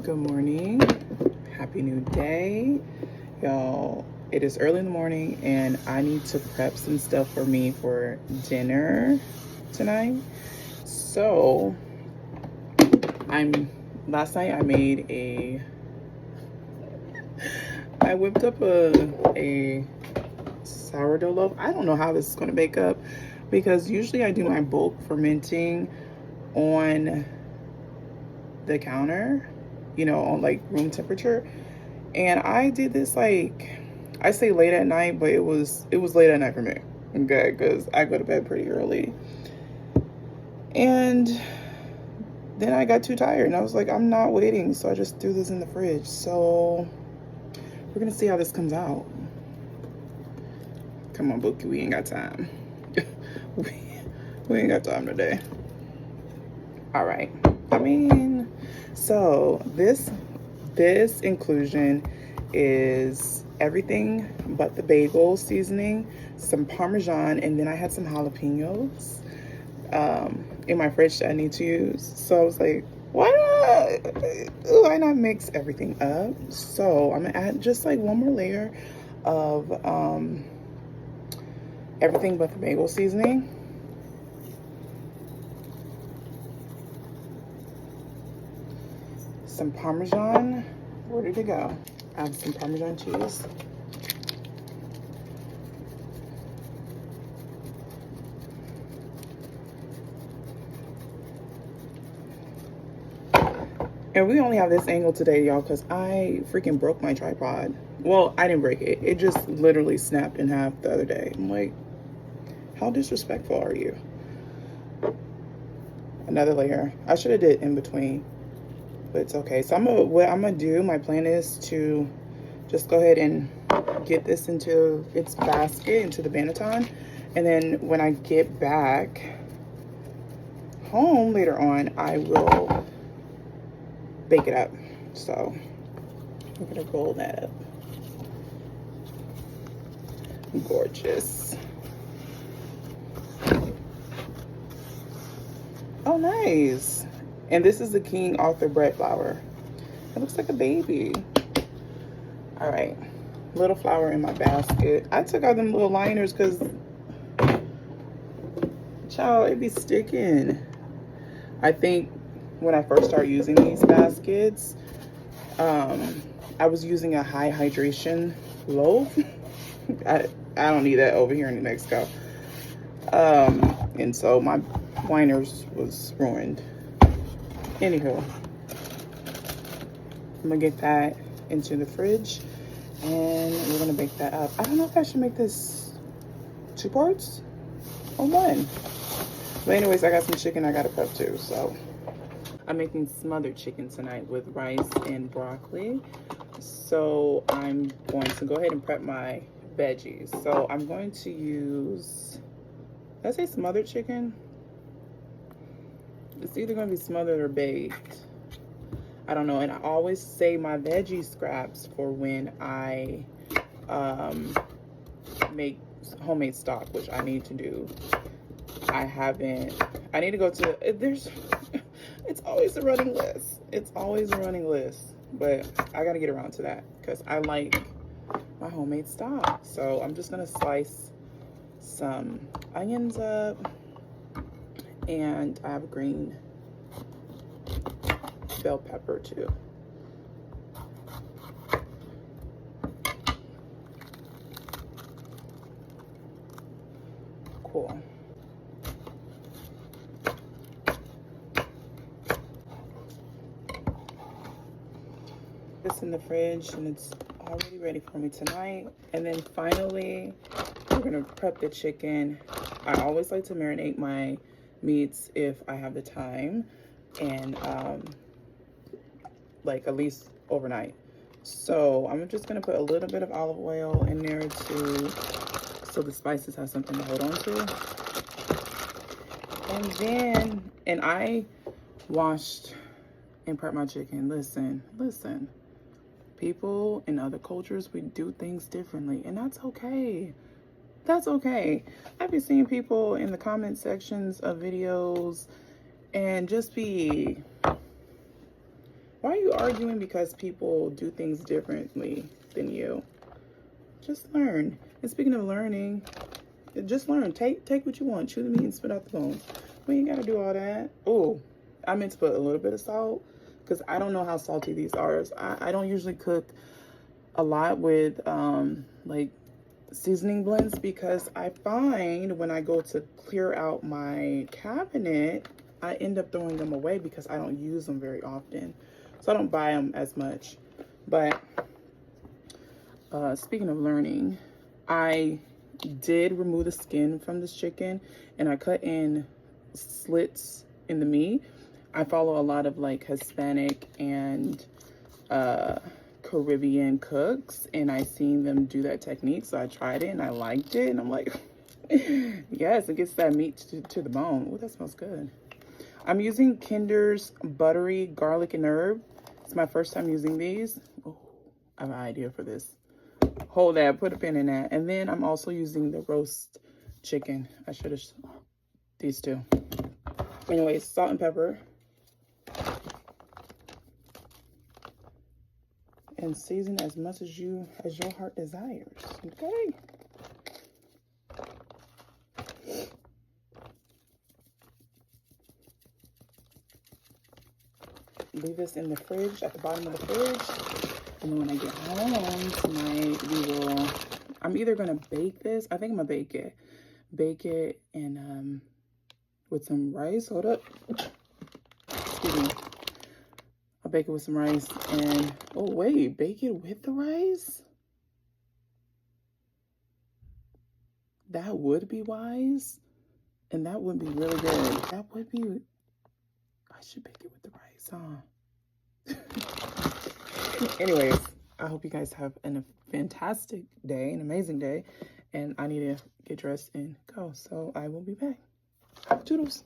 Good morning. Happy new day. Y'all, it is early in the morning and I need to prep some stuff for me for dinner tonight. So, last night I whipped up a sourdough loaf. I don't know how this is going to bake up because usually I do my bulk fermenting on the counter, on like room temperature. And I did this I say late at night, but it was late at night for me, okay, because I go to bed pretty early. And then I got too tired and I was like, I'm not waiting, so I just threw this in the fridge. So we're gonna see how this comes out. Come on, Bookie, we ain't got time. we ain't got time today. All right. So this inclusion is everything but the bagel seasoning, some Parmesan, and then I had some jalapenos in my fridge that I need to use. So I was like, why not mix everything up? So I'm gonna add just like one more layer of everything but the bagel seasoning. Some Parmesan. Where did it go? I have some Parmesan cheese. And we only have this angle today, y'all, because I freaking broke my tripod. Well, I didn't break it. It just literally snapped in half the other day. I'm like, how disrespectful are you? Another layer. I should have did in between, but it's okay. So what I'm gonna do, my plan is to just go ahead and get this into its basket, into the Banneton. And then when I get back home later on, I will bake it up. So we're gonna roll that up. Gorgeous. Oh, nice. And this is the King Arthur bread flour. It looks like a baby. All right, little flour in my basket. I took out them little liners because, child, it be sticking. I think when I first started using these baskets, I was using a high hydration loaf. I don't need that over here in New Mexico. And so my liners was ruined. Anywho, I'm gonna get that into the fridge and we're gonna bake that up. I don't know if I should make this 2 parts or 1. But anyways, I got some chicken I gotta prep too, so. I'm making smothered chicken tonight with rice and broccoli. So I'm going to go ahead and prep my veggies. So I'm going to use, did I say smothered chicken? It's either gonna be smothered or baked. I don't know. And I always save my veggie scraps for when I make homemade stock, which I need to do. I need to go to, it's always a running list. It's always a running list, but I gotta get around to that because I like my homemade stock. So I'm just gonna slice some onions up, and I have a green bell pepper too. Cool. This in the fridge and it's already ready for me tonight. And then finally, we're gonna prep the chicken. I always like to marinate my meats if I have the time, and like at least overnight. So I'm just gonna put a little bit of olive oil in there so the spices have something to hold on to. And I washed and prepped my chicken. Listen. People in other cultures, we do things differently, and that's okay. That's okay. I've been seeing people in the comment sections of videos and just be Why are you arguing because people do things differently than you? Just learn. And speaking of learning, just learn. Take what you want. Chew the meat and spit out the bones. We ain't got to do all that. Oh, I meant to put a little bit of salt because I don't know how salty these are. I don't usually cook a lot with like seasoning blends because I find when I go to clear out my cabinet, I end up throwing them away because I don't use them very often. So I don't buy them as much. But speaking of learning, I did remove the skin from this chicken and I cut in slits in the meat. I follow a lot of like Hispanic and Caribbean cooks, and I seen them do that technique, so I tried it and I liked it, and I'm like, yes, it gets that meat to the bone. Oh, that smells good. I'm using Kinder's buttery garlic and herb. It's my first time using these. Oh, I have an idea for this. Hold that, put a pin in that. And then I'm also using the roast chicken. I should have these two. Anyways, salt and pepper. And season as much as your heart desires. Okay. Leave this in the fridge, at the bottom of the fridge. And then when I get home tonight, I'm either gonna bake this. I think I'm gonna bake it. Bake it and with some rice. Hold up. Excuse me. I'll bake it with some rice and, oh wait, bake it with the rice? That would be wise. And that would be really good. That would be, I should bake it with the rice, huh? Anyways, I hope you guys have a fantastic day, an amazing day. And I need to get dressed and go. So I will be back. Toodles.